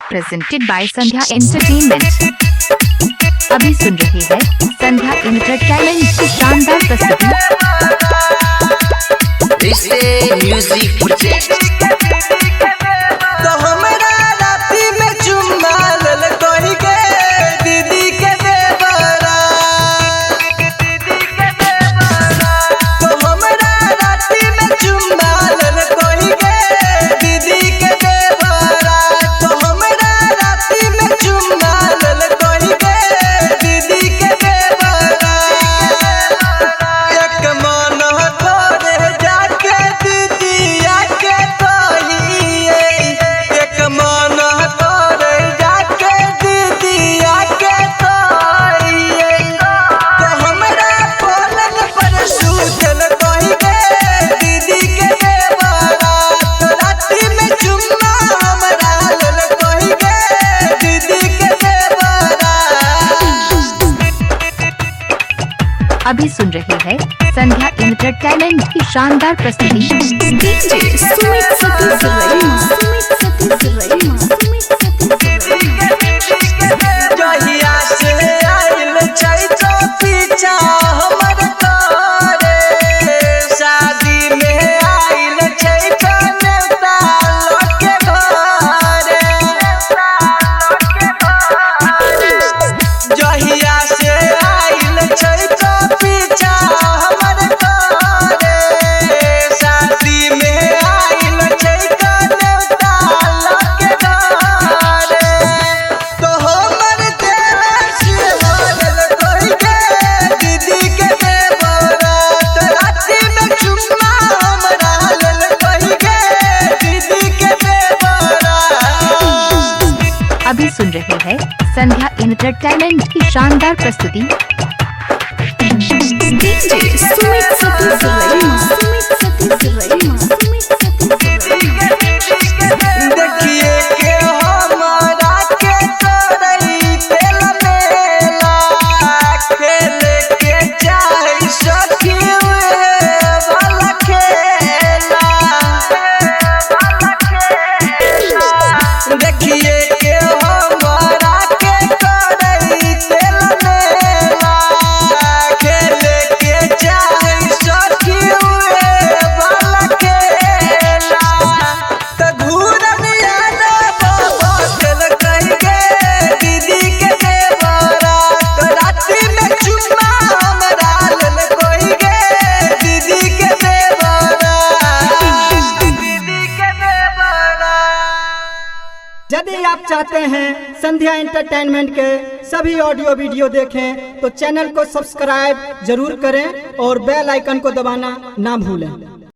Presented by Sandhya entertainment. अभी सुन रहे हैं संध्या एंटरटेनमेंट की शानदार प्रस्तुति। म्यूजिक प्रोजेक्ट अभी सुन रहे हैं संध्या एंटरटेनमेंट की शानदार प्रस्तुति। अभी सुन रहे हैं संध्या एंटरटेनमेंट की शानदार प्रस्तुति। यदि आप चाहते हैं संध्या एंटरटेनमेंट के सभी ऑडियो वीडियो देखें तो चैनल को सब्सक्राइब जरूर करें और बेल आइकन को दबाना ना भूलें।